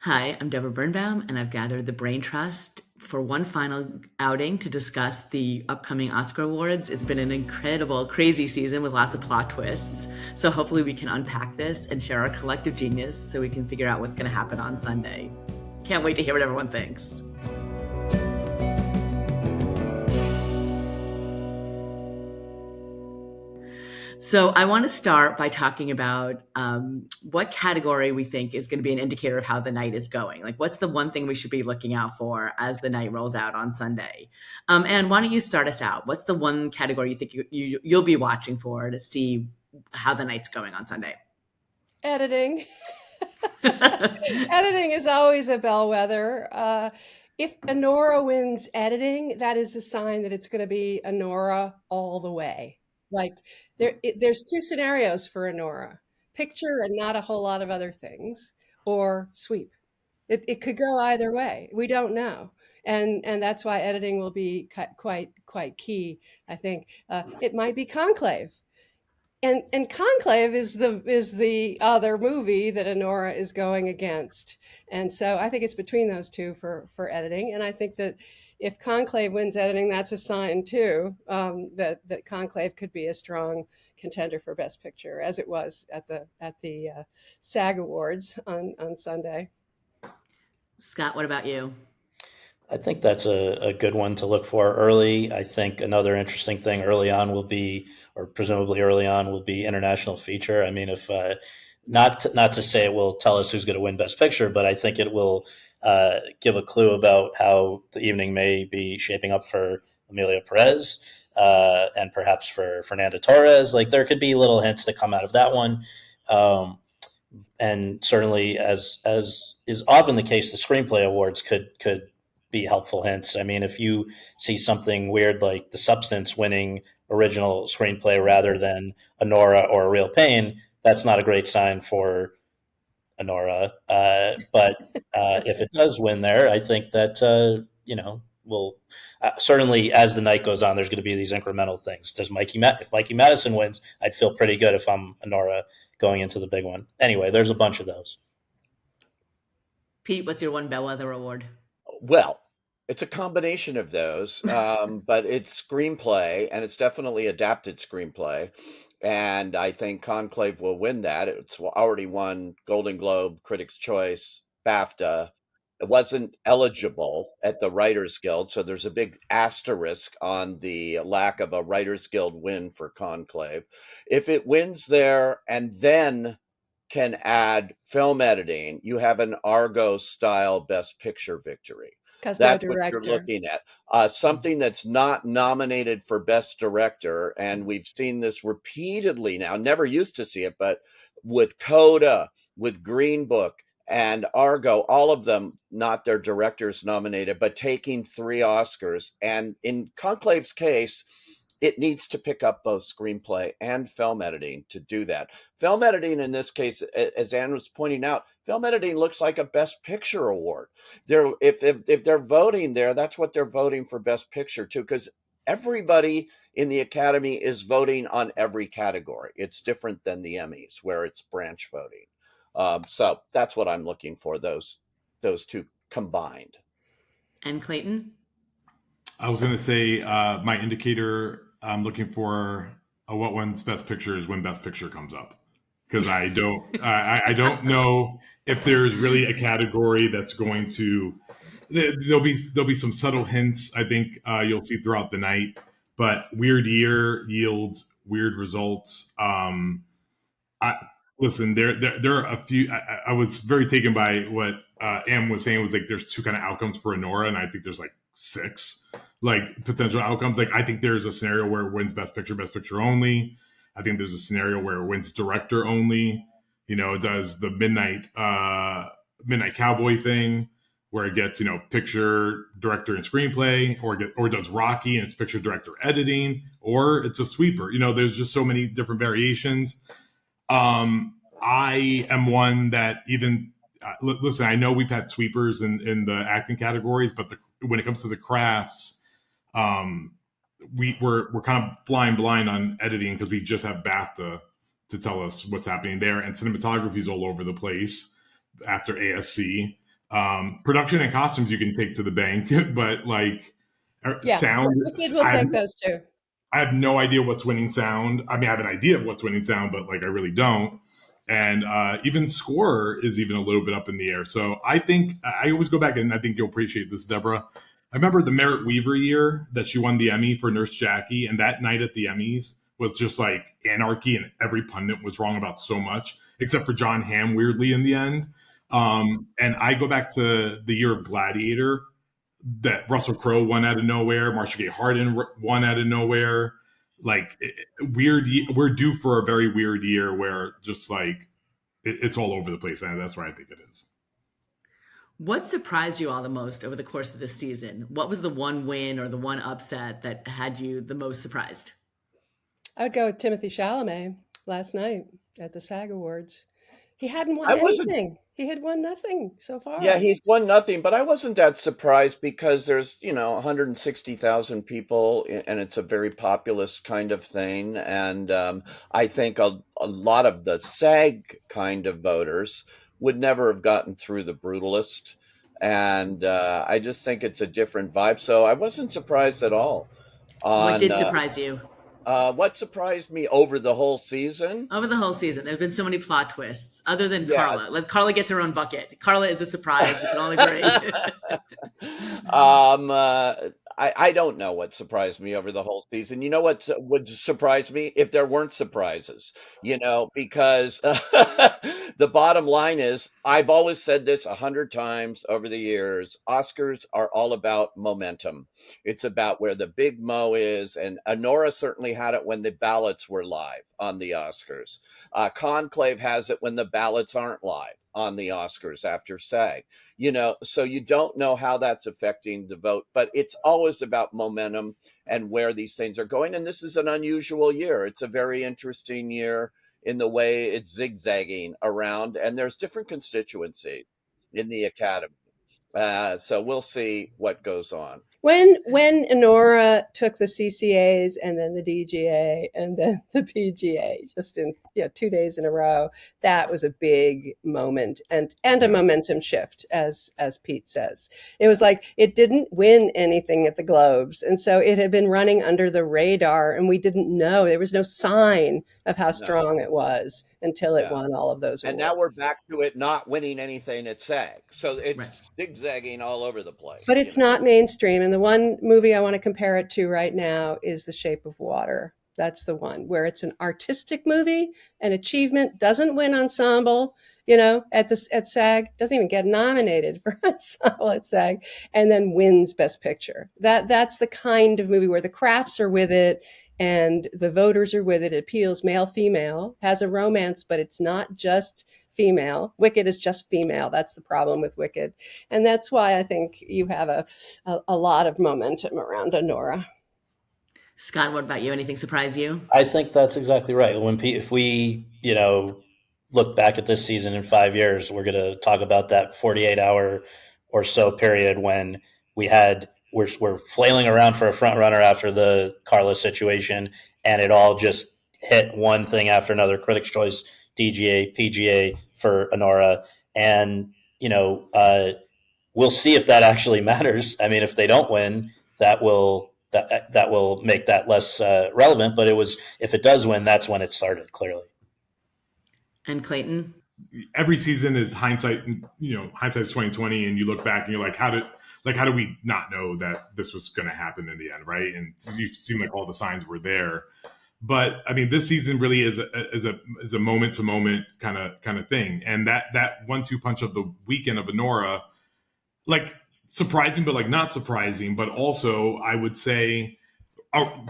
Hi, I'm Debra Birnbaum, and I've gathered the Brain Trust for one final outing to discuss the upcoming Oscar Awards. It's been an incredible, crazy season with lots of plot twists. So hopefully we can unpack this and share our collective genius so we can figure out what's going to happen on Sunday. Can't wait to hear what everyone thinks. So I want to start by talking about what category we think is going to be an indicator of how the night is going. Like, what's the one thing we should be looking out for as the night rolls out on Sunday? And why don't you start us out? What's the one category you think you'll be watching for to see how the night's going on Sunday? Editing. Editing is always a bellwether. If Honora wins editing, that is a sign that it's going to be Honora all the way. Like there's two scenarios for Honora: picture and not a whole lot of other things, or sweep. It could go either way. We don't know, and that's why editing will be quite key. I think it might be Conclave. And Conclave is the other movie that Honora is going against, and so I think it's between those two for editing. And I think that if Conclave wins editing, that's a sign too, that Conclave could be a strong contender for Best Picture, as it was at the SAG Awards on Sunday. Scott, what about you? I think that's a good one to look for early. I think another interesting thing early on will be, or presumably early on, will be international feature. I mean, if not to say it will tell us who's going to win Best Picture, but I think it will give a clue about how the evening may be shaping up for Amelia Perez and perhaps for Fernanda Torres. Like there could be little hints that come out of that one. And certainly, as is often the case, the screenplay awards could be helpful hints. I mean, if you see something weird like The Substance winning original screenplay rather than Honora or A Real Pain, that's not a great sign for Honora. But if it does win there, I think that will certainly as the night goes on, there's going to be these incremental things. If Mikey Madison wins, I'd feel pretty good if I'm Honora going into the big one. Anyway, there's a bunch of those. Pete, what's your one bellwether award? Well, it's a combination of those, but it's screenplay, and it's definitely adapted screenplay. And I think Conclave will win that. It's already won Golden Globe, Critics' Choice, BAFTA. It wasn't eligible at the Writers Guild, so there's a big asterisk on the lack of a Writers Guild win for Conclave. If it wins there and then can add film editing, you have an Argo style Best Picture victory. Because no That's what you're director. looking at. Something that's not nominated for Best Director, and we've seen this repeatedly now, never used to see it, but with Coda, with Green Book, and Argo, all of them not their directors nominated, but taking 3 Oscars. And in Conclave's case, it needs to pick up both screenplay and film editing to do that. Film editing in this case, as Anne was pointing out, film editing looks like a Best Picture award. If they're voting there, that's what they're voting for Best Picture too, because everybody in the Academy is voting on every category. It's different than the Emmys where it's branch voting. So that's what I'm looking for, those two combined. And Clayton? I was going to say my indicator I'm looking for what wins Best Picture is when Best Picture comes up, because I don't know if there's really a category that's going to. There'll be some subtle hints I think you'll see throughout the night, but weird year yields weird results. Listen, there are a few. I was very taken by what Am was saying. Was like there's two kind of outcomes for Honora, and I think there's like 6 like potential outcomes. Like I think there's a scenario where it wins Best Picture only. I think there's a scenario where it wins Director only. You know, it does the Midnight Cowboy thing where it gets picture, director, and screenplay, or does Rocky and it's picture, director, editing, or it's a sweeper. There's just so many different variations. I am one that even listen. I know we've had sweepers in the acting categories, but when it comes to the crafts, we're kind of flying blind on editing because we just have BAFTA to tell us what's happening there, and cinematography is all over the place after ASC. Production and costumes you can take to the bank, but like Yeah, sound, Wicked will take those too. I have no idea what's winning sound. I mean, I have an idea of what's winning sound, but like I really don't. And even score is even a little bit up in the air. So I think I always go back, and I think you'll appreciate this, Deborah. I remember the Merritt Weaver year that she won the Emmy for Nurse Jackie, and that night at the Emmys was just like anarchy, and every pundit was wrong about so much, except for John Hamm, weirdly, in the end. And I go back to the year of Gladiator, that Russell Crowe won out of nowhere, Marcia Gay Harden won out of nowhere. Like weird, we're due for a very weird year where just like it's all over the place, and that's where I think it is. What surprised you all the most over the course of this season? What was the one win or the one upset that had you the most surprised? I would go with Timothée Chalamet last night at the SAG Awards. He hadn't won I wasn't anything. He had won nothing so far. Yeah, he's won nothing, but I wasn't that surprised because there's, 160,000 people, and it's a very populous kind of thing. And I think a lot of the SAG kind of voters would never have gotten through the Brutalist. And I just think it's a different vibe. So I wasn't surprised at all What on did surprise you? what surprised me over the whole season. Over the whole season, there have been so many plot twists. Other than Yeah. Carla gets her own bucket. Carla is a surprise. We can all agree. I don't know what surprised me over the whole season. You know what would surprise me if there weren't surprises, because the bottom line is I've always said this 100 times over the years. Oscars are all about momentum. It's about where the big mo is. And Honora certainly had it when the ballots were live on the Oscars. Conclave has it when the ballots aren't live on the Oscars after SAG. So you don't know how that's affecting the vote, but it's always about momentum and where these things are going. And this is an unusual year. It's a very interesting year in the way it's zigzagging around, and there's different constituencies in the Academy. So we'll see what goes on. When Honora took the CCAs and then the DGA and then the PGA just in 2 days in a row, that was a big moment and a momentum shift, as Pete says. It was like it didn't win anything at the Globes, and so it had been running under the radar, and we didn't know. There was no sign of how strong it was until it won all of those awards. And now we're back to it not winning anything at SAG. So it's zigzagging all over the place. But it's not mainstream. And the one movie I want to compare it to right now is The Shape of Water. That's the one where it's an artistic movie, and achievement, doesn't win ensemble, at SAG, doesn't even get nominated for ensemble at SAG, and then wins Best Picture. That's the kind of movie where the crafts are with it and the voters are with it. It appeals male, female, has a romance, but it's not just female. Wicked is just female. That's the problem with Wicked. And that's why I think you have a lot of momentum around Honora. Scott, what about you? Anything surprise you? I think that's exactly right. If we, look back at this season in 5 years, we're going to talk about that 48-hour or so period when we're flailing around for a front runner after the Carla situation, and it all just hit one thing after another. Critics' Choice, DGA, PGA for Honora, and we'll see if that actually matters. I mean, if they don't win, that will make that less relevant. But if it does win, that's when it started, clearly. And Clayton? Every season is hindsight. Hindsight's 2020, and you look back and you're like, how did we not know that this was going to happen in the end, right? And you seem like all the signs were there. But I mean, this season really is a moment to moment kind of thing, and that 1-2 punch of the weekend of Honora, like surprising, but like not surprising, but also I would say,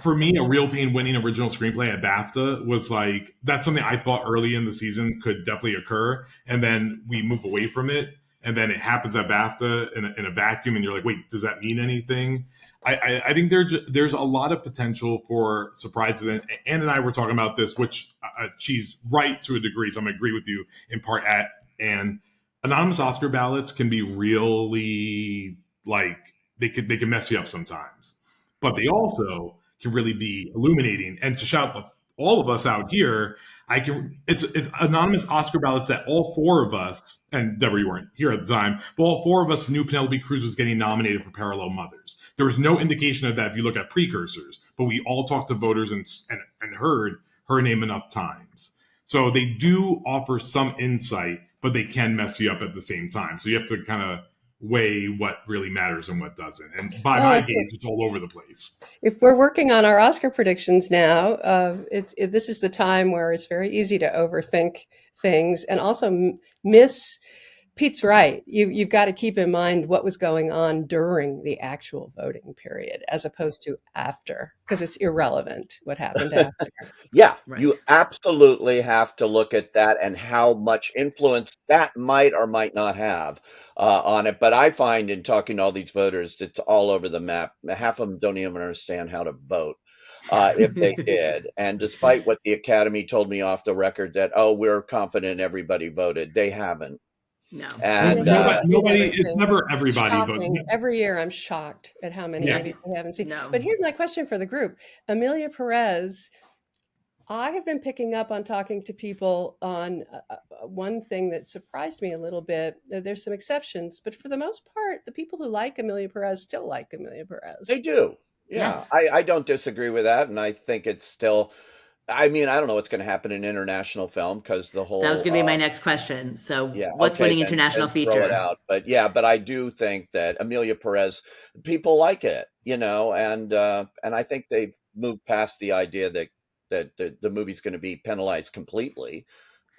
for me, a real pain winning original screenplay at BAFTA was like, that's something I thought early in the season could definitely occur, and then we move away from it, and then it happens at BAFTA in a vacuum, and you're like, wait, does that mean anything? I think there's a lot of potential for surprises. And Ann and I were talking about this, which she's right to a degree, so I'm going to agree with you in part. And anonymous Oscar ballots can be really they can mess you up sometimes, but they also can really be illuminating. And to shout all of us out here, it's anonymous Oscar ballots that all four of us, and Debra, you weren't here at the time, but all four of us knew Penelope Cruz was getting nominated for Parallel Mothers. There was no indication of that if you look at precursors, but we all talked to voters and heard her name enough times. So they do offer some insight, but they can mess you up at the same time. So you have to kind of weigh what really matters and what doesn't. And by my gauge, it's all over the place. If we're working on our Oscar predictions now, this is the time where it's very easy to overthink things and also miss. Pete's right. You've got to keep in mind what was going on during the actual voting period as opposed to after, because it's irrelevant what happened after. Yeah, Right. you absolutely have to look at that and how much influence that might or might not have on it. But I find in talking to all these voters, it's all over the map. Half of them don't even understand how to vote. If they did. And despite what the Academy told me off the record that, oh, we're confident everybody voted, they haven't. No. And nobody, it's never everybody. Shocking. But Every year I'm shocked at how many Emmys I haven't seen. No. But here's my question for the group. Amelia Perez, I have been picking up on talking to people on one thing that surprised me a little bit. There's some exceptions, but for the most part, the people who like Amelia Perez still like Amelia Perez. they do. Yeah, Yes. I don't disagree with that. And I think it's still, I mean, I don't know what's going to happen in international film because the whole. That was going to be my next question. So Yeah, what's okay, winning then international throw it feature? out. But I do think that Amelia Perez, people like it, and I think they've moved past the idea that the movie's going to be penalized completely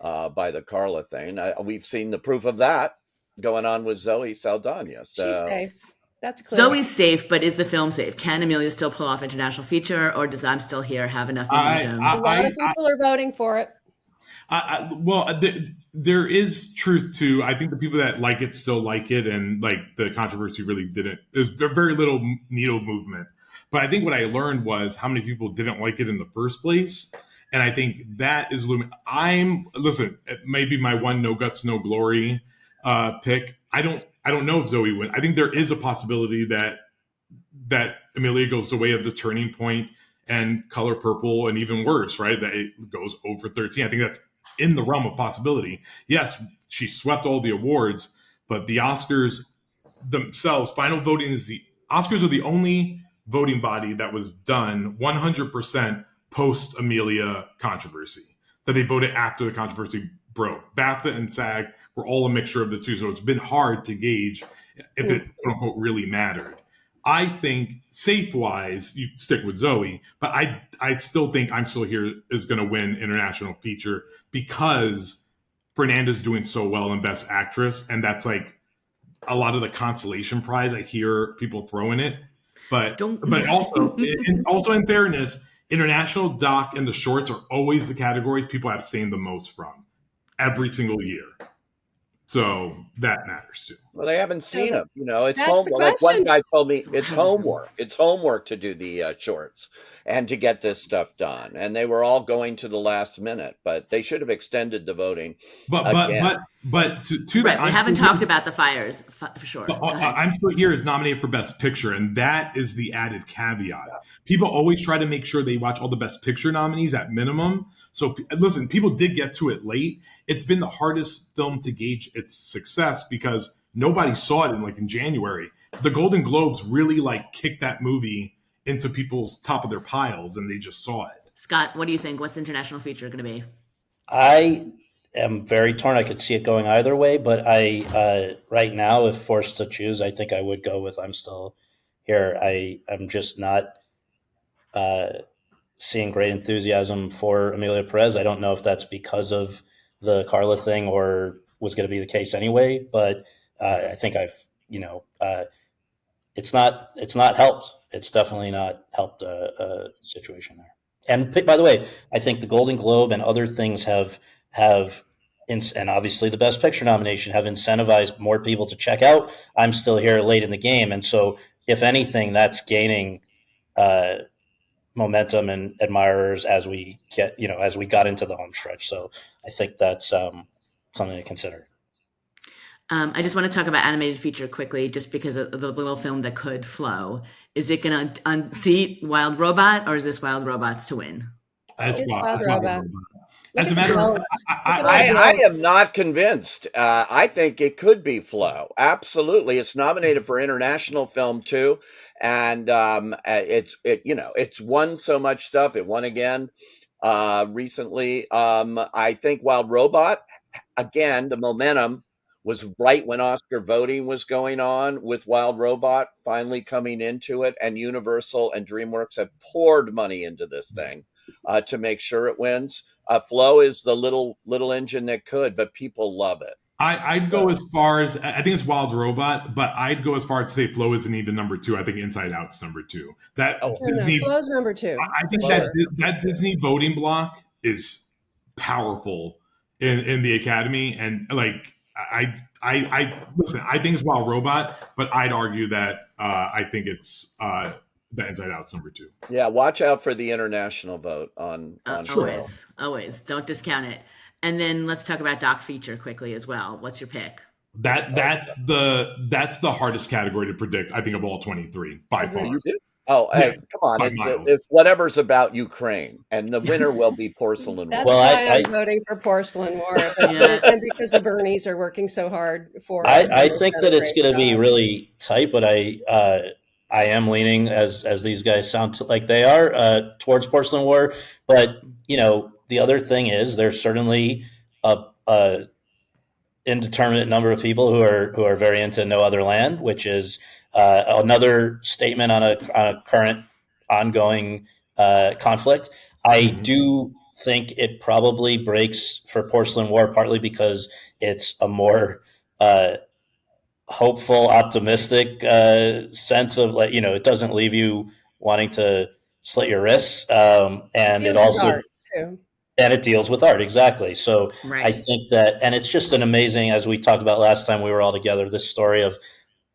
by the Carla thing. We've seen the proof of that going on with Zoe Saldana. So She's safe. That's clear. Zoe's safe, but is the film safe? Can Amelia still pull off international feature, or does I'm Still Here have enough momentum? A lot of people are voting for it. There is truth to. I think the people that like it still like it, and like the controversy really didn't. There's very little needle movement. But I think what I learned was how many people didn't like it in the first place, and I think that is looming. Listen. It may be my one no guts, no glory pick. I don't know if Zoe wins. I think there is a possibility that Amelia goes the way of the Turning Point and Color Purple, and even worse, right? That it goes over 13. I think that's in the realm of possibility. Yes, she swept all the awards, but the Oscars themselves, final voting is the Oscars are the only voting body that was done 100% post Amelia controversy, that they voted after the controversy broke. BAFTA and SAG were all a mixture of the two, so it's been hard to gauge if it quote unquote really mattered. I think safe-wise, you stick with Zoe, but I still think I'm Still Here is going to win international feature because Fernanda's doing so well in Best Actress, and that's like a lot of the consolation prize I hear people throwing it. But also in fairness, international doc and the shorts are always the categories people abstain the most from every single year. So that matters too. Well, they haven't seen them. It's That's homework. the Like one question. guy told me, it's homework. It's homework to do the shorts and to get this stuff done. And they were all going to the last minute, but they should have extended the voting. But to Right, that, we haven't talked about the fires for sure. But I'm Still Here is nominated for Best Picture, and that is the added caveat. Yeah. People always try to make sure they watch all the Best Picture nominees at minimum. So listen, people did get to it late. It's been the hardest film to gauge its success because nobody saw it in January. The Golden Globes really kicked that movie into people's top of their piles, and they just saw it. Scott, what do you think? What's international feature going to be? I am very torn. I could see it going either way, but I right now, if forced to choose, I think I would go with I'm Still Here. I'm just not seeing great enthusiasm for Amelia Perez. I don't know if that's because of the Carla thing or was going to be the case anyway, but I think it's not helped. It's definitely not helped a situation there. And by the way, I think the Golden Globe and other things have and obviously the Best Picture nomination have incentivized more people to check out I'm Still Here late in the game. And so if anything, that's gaining momentum and admirers as we got into the home stretch. So I think that's something to consider. I just want to talk about animated feature quickly, just because of the little film that could flow. Is it going to unseat Wild Robot, or is this Wild Robots to win? It's It's wild. Wild It's wild. Robot. As a Look at matter the of, notes. Look at all I, the I notes. am not convinced. I think it could be Flow. Absolutely, it's nominated for international film too, and it's won so much stuff. It won again recently. I think Wild Robot again. The momentum was right when Oscar voting was going on with Wild Robot finally coming into it, and Universal and DreamWorks have poured money into this thing to make sure it wins. Flow is the little engine that could, but people love it. I'd go as far as I think it's Wild Robot, but I'd go as far as to say Flow isn't even number two. I think Inside Out's number two. That Oh, No, Disney, Flow's number 2 I think for that sure. that Disney voting block is powerful in the Academy, and like I listen. I think it's Wild Robot, but I'd argue that I think it's that Inside Out's number two. yeah. Watch out for the international vote on Flow. Always. Don't discount it. And then let's talk about doc feature quickly as well. What's your pick? That's the hardest category to predict. I think of all 23 by far. Agreed. You do? Oh, Yeah, hey, come on! by miles. It's whatever's about Ukraine, and the winner will be Porcelain That's War. Well, why I I'm voting for Porcelain War, but, Yeah. and because the Bernies are working so hard for us. I and they've think done a that it's great going to be job. really tight, but I am leaning as these guys sound like they are towards Porcelain War. But the other thing is there's certainly a indeterminate number of people who are very into No Other Land, which is another statement on a current ongoing conflict. I do think it probably breaks for Porcelain War, partly because it's a more hopeful, optimistic sense of it doesn't leave you wanting to slit your wrists, and it Deals with also art, too. and it deals with art, exactly. So Right. I think that, and it's just an amazing, as we talked about last time we were all together, this story of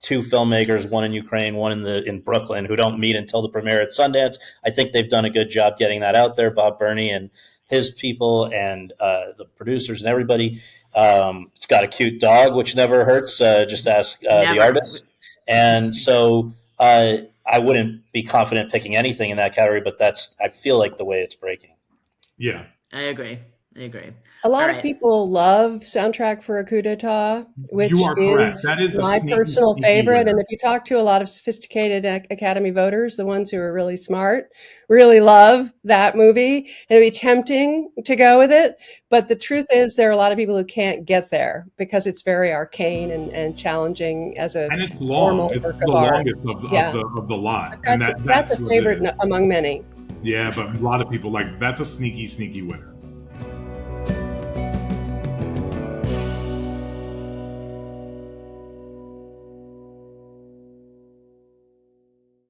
two filmmakers, one in Ukraine, one in Brooklyn, who don't meet until the premiere at Sundance. I think they've done a good job getting that out there. Bob Burney and his people and the producers and everybody. It's got a cute dog, which never hurts. Just ask the Never. artist. And so I wouldn't be confident picking anything in that category, but I feel like the way it's breaking. Yeah. I agree. A lot All of right. people love Soundtrack for a Coup d'etat, which You are correct. is That is a my sneaky, personal sneaky favorite. winner. And if you talk to a lot of sophisticated Academy voters, the ones who are really smart, really love that movie. It'd be tempting to go with it. But the truth is there are a lot of people who can't get there because it's very arcane and challenging as a And it's formal long. It's work the of art. longest Yeah. of the lot. That's And a what it favorite is. among many. Yeah, but a lot of people that's a sneaky winner.